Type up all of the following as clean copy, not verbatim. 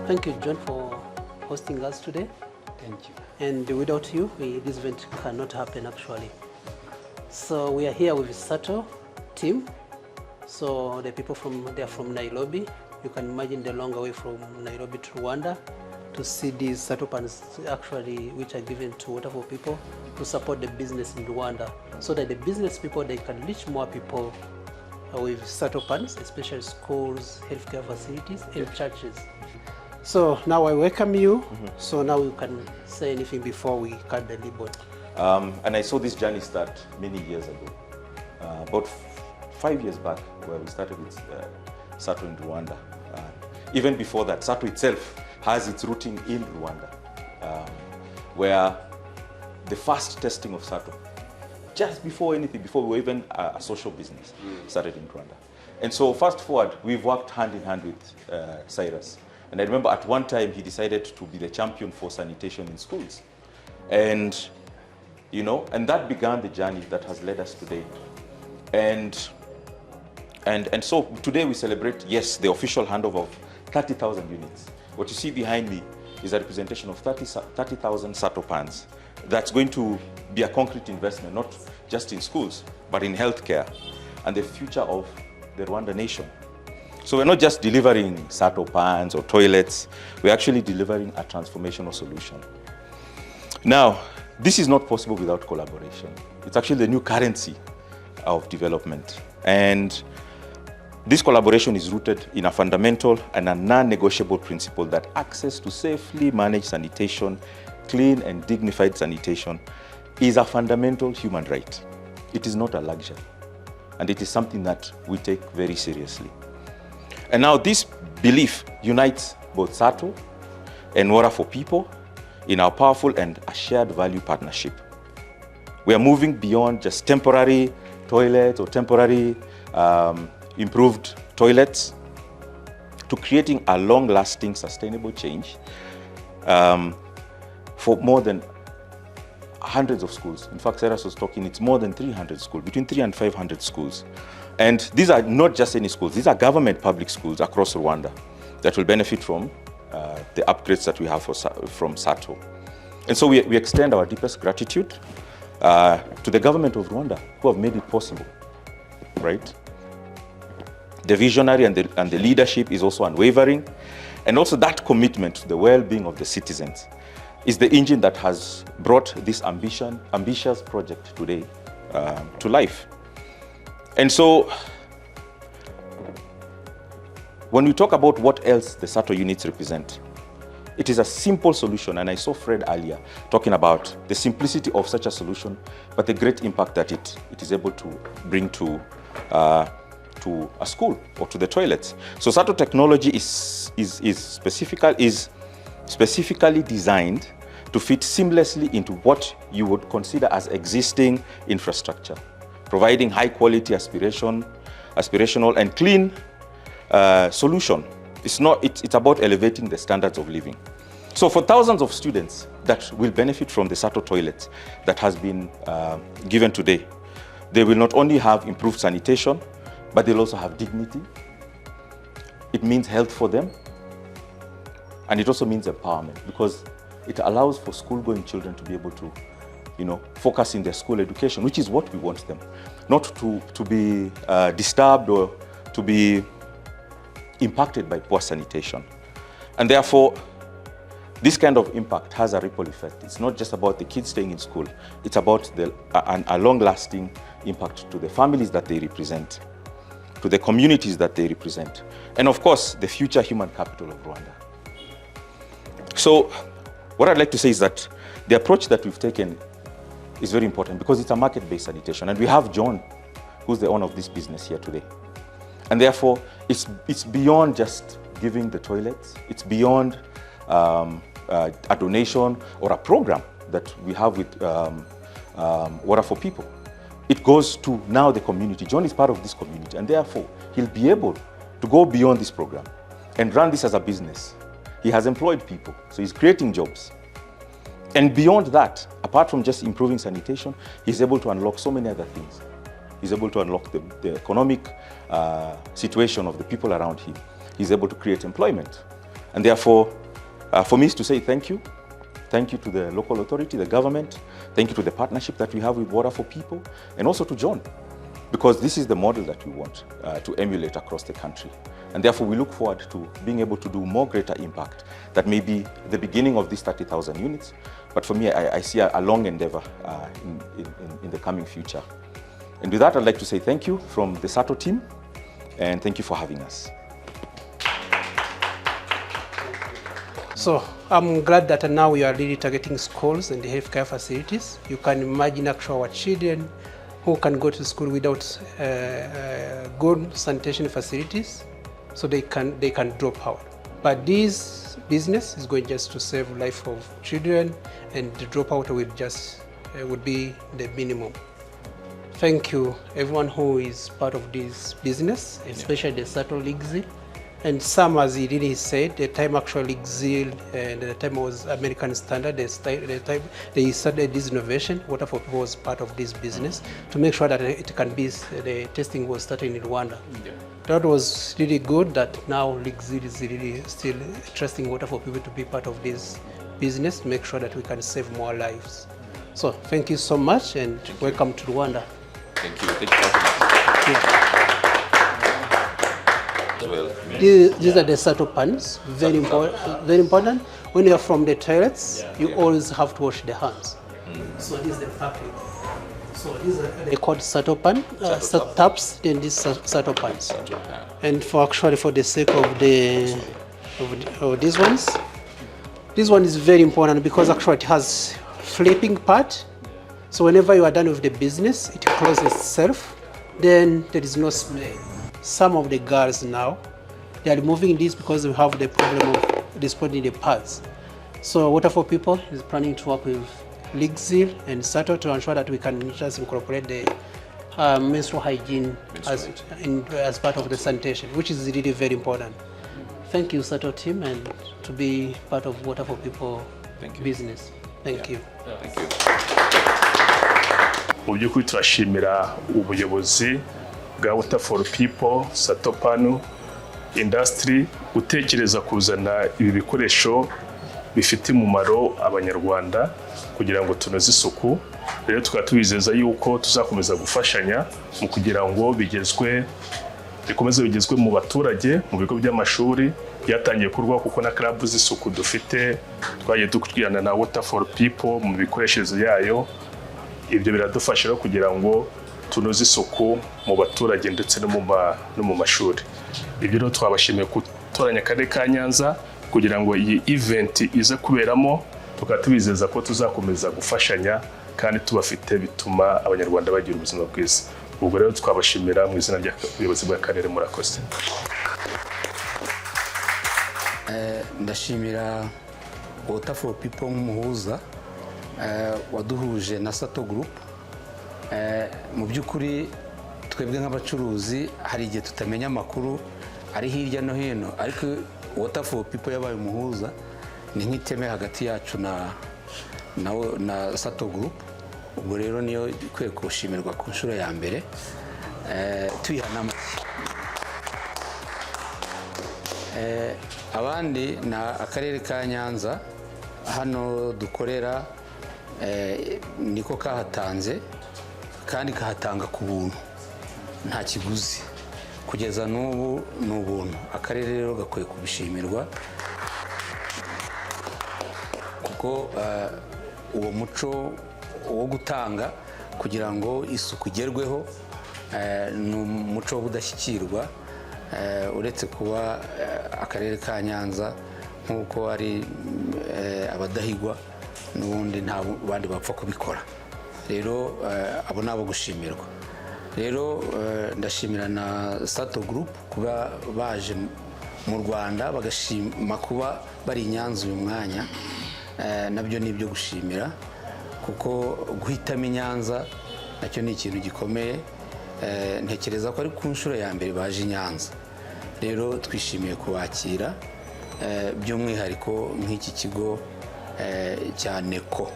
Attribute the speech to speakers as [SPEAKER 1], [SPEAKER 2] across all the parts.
[SPEAKER 1] Thank you, John, for hosting us today.
[SPEAKER 2] Thank you.
[SPEAKER 1] And without you, this event cannot happen actually. So we are here with SATO team. So the people they're from Nairobi. You can imagine the long way from Nairobi to Rwanda to see these SATO pans actually, which are given to wonderful people to support the business in Rwanda, so that the business people, they can reach more people with SATO pans, especially schools, healthcare facilities, and churches. So now I welcome you. So now you can say anything before we cut the ribbon.
[SPEAKER 3] And I saw this journey start many years ago, about 5 years back, where we started with SATO in Rwanda. Even before that, SATO itself has its rooting in Rwanda, where the first testing of SATO, just before anything, before we were even a social business, started in Rwanda. And so fast forward, we've worked hand in hand with Cyrus. And I remember at one time he decided to be the champion for sanitation in schools. And, you know, and that began the journey that has led us today. And so today we celebrate, yes, the official handover of 30,000 units. What you see behind me is a representation of 30,000 SATO pans. That's going to be a concrete investment, not just in schools, but in healthcare and the future of the Rwanda nation. So we're not just delivering SATO pans or toilets, we're actually delivering a transformational solution. Now, this is not possible without collaboration. It's actually the new currency of development. And this collaboration is rooted in a fundamental and a non-negotiable principle that access to safely managed sanitation, clean and dignified sanitation, is a fundamental human right. It is not a luxury. And it is something that we take very seriously. And now this belief unites both SATO and Water for People in our powerful and a shared value partnership. We are moving beyond just temporary toilets or temporary improved toilets to creating a long-lasting, sustainable change for more than hundreds of schools. In fact, Cyrus was talking, it's more than 300 schools, between 300 and 500 schools. And these are not just any schools, these are government public schools across Rwanda that will benefit from the upgrades that we have from SATO. And so we extend our deepest gratitude to the government of Rwanda who have made it possible, right? The visionary and the leadership is also unwavering. And also that commitment to the well-being of the citizens is the engine that has brought this ambitious project today to life. And so when we talk about what else the SATO units represent, it is a simple solution. And I saw Fred earlier talking about the simplicity of such a solution, but the great impact that it is able to bring to a school or to the toilets. So SATO technology is specifically designed to fit seamlessly into what you would consider as existing infrastructure, providing high quality aspirational and clean solution. It's about elevating the standards of living. So for thousands of students that will benefit from the SATO toilets that has been given today, they will not only have improved sanitation, but they'll also have dignity. It means health for them. And it also means empowerment, because it allows for school-going children to be able to, focus in their school education, which is what we want them. Not to be disturbed or to be impacted by poor sanitation. And therefore, this kind of impact has a ripple effect. It's not just about the kids staying in school. It's about a long-lasting impact to the families that they represent, to the communities that they represent, and of course, the future human capital of Rwanda. So what I'd like to say is that the approach that we've taken is very important because it's a market-based sanitation. And we have John, who's the owner of this business here today. And therefore, it's beyond just giving the toilets. It's beyond a donation or a program that we have with Water for People. It goes to now the community. John is part of this community, and therefore, he'll be able to go beyond this program and run this as a business. He has employed people, so he's creating jobs. And beyond that, apart from just improving sanitation, he's able to unlock so many other things. He's able to unlock the economic situation of the people around him. He's able to create employment. And therefore, for me, is to say thank you. Thank you to the local authority, the government. Thank you to the partnership that we have with Water for People, and also to John, because this is the model that we want to emulate across the country. And therefore, we look forward to being able to do more greater impact. That may be the beginning of these 30,000 units, but for me, I see a long endeavor in the coming future. And with that, I'd like to say thank you from the SATO team, and thank you for having us.
[SPEAKER 1] So I'm glad that now we are really targeting schools and the healthcare facilities. You can imagine actually our children who can go to school without good sanitation facilities, so they can drop out. But this business is going just to save life of children, and the dropout would be the minimum. Thank you everyone who is part of this business, especially the SATO League. And some, as he really said, the time actually League and the time was American standard, the time they started this innovation, Water for People was part of this business to make sure that it can be, the testing was started in Rwanda. Yeah. That was really good that now League is really still trusting Water for People to be part of this business to make sure that we can save more lives. So thank you so much, and welcome to Rwanda.
[SPEAKER 3] Thank you. Thank you.
[SPEAKER 1] Yeah.
[SPEAKER 3] Well,
[SPEAKER 1] these are the SATO pans, very important. When you are from the toilets, you always have to wash the hands. So this is the package. So these are they called SATO pan, taps, then these SATO pans. And for the sake of these ones, this one is very important because actually it has flipping part. So whenever you are done with the business, it closes itself, then there is no smell. Some of the girls now, they are removing this because we have the problem of disposing the pads. So Water for People is planning to work with League and SATO to ensure that we can just incorporate the menstrual hygiene as part of the sanitation, which is really very important. Thank you, SATO team, and to be part of Water for People business. Thank you.
[SPEAKER 3] Thank you.
[SPEAKER 2] Mu by'ukuri turashimira ubuyobozi bwa Water for People, SATO panu, industry gutekereza kuzana ibi bikoresho bifite umumaro abanyarwanda kugira ngo tunoze isuku. Rero tukaba tubizeza yuko tuzakomeza gufashanya mu kugira ngo bikomeze bigezwe mu baturage, mu bigo by'amashuri byatangiye kurwa kuko na club z'isuku dufite twagiye dukwirirana na Water for People mu bikoreshezo yayo. Ibyo biradufasha kugira ngo tunoze isuku mu baturage ndetse no mu mashuri. Ibyo rero twabashimiye gutoranya Akarere ka Nyanza kugira ngo iyi event ize kuberamo, tukaba tubizeza ko tuzakomeza gufashanya kandi tubafite bituma abanyarwanda bagira ubuzima bwiza. Ubwo rero twabashimira mu izina ry'ubuyobozi bw'akarere. Murakoze.
[SPEAKER 4] Ndashimira Water for People nk'umuhuza waduhuje na SATO Group. Mu by'ukuri twebwe nk'abacuruzi hari igihe tutamenya amakuru ari hirya no hino, ariko Water for People yabaye umuhuza, ni nk'iteme hagati yacu na SATO Group. Ubwo rero niyo ikwiye gushimirwa ku nshuro ya mbere. Tuyihana amashyi. Abandi na Akarere ka Nyanza hano dukorera niko kahatanze kandi kahatanga ku buntu nta kiguzi, kugeza n'ubu ni ubuntu. Akarere rero gakwiye kubishimirwa kuko uwo muco wo gutanga kugira ngo isuku igerweho ni umuco w'ubudashyikirwa. Uretse kuba Akarere ka Nyanza nk'uko ari abadahigwa, n'ubundi nta bandi bapfa kubikora. Rero abo nabo gushimirwa. Rero ndashimira na SATO Group kuba baje mu Rwanda bagashima kuba bari i Nyanza uyu mwanya. Nabyo ni ibyo gushimira kuko guhitamo i Nyanza nacyo ni ikintu gikomeye. Ntekereza ko ari ku nshuro ya mbere baje i Nyanza. Rero twishimiye kubakira by'umwihariko nk'iki kigo cya NECO.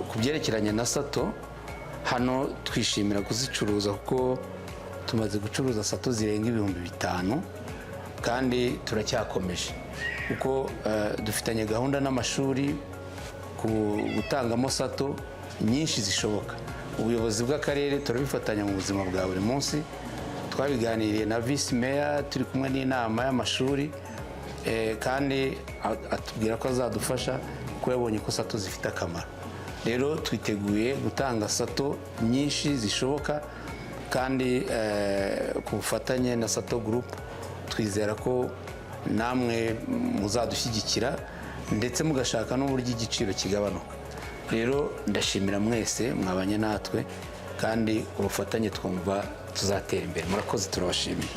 [SPEAKER 4] Ku byerekeranye na SATO hano twishimira kuzicuruza kuko tumaze gucuruza SATO zirenga 5,000 kandi turacyakomeje kuko dufitanye gahunda n'amashuri gutangamo SATO nyinshi zishoboka. Ubuyobozi bw'akarere turabifatanya mu buzima bwa buri munsi, twabiganiriye na vice mayor turi kumwe n'inama y'amashuri kandi atubwira ko azadufasha kuko yabonye ko SATO zifite akamaro. Rero twiteguye gutanga SATO nyinshi zishoboka kandi ku bufatanye na SATO group twizera ko namwe muzadushyigikira ndetse mugashaka n'uburyo igiciro kigabanuka. Rero ndashimira mwese mwabanye natwe kandi ubufatanye twumva tuzatera imbere. Murakoze, turabashimiye.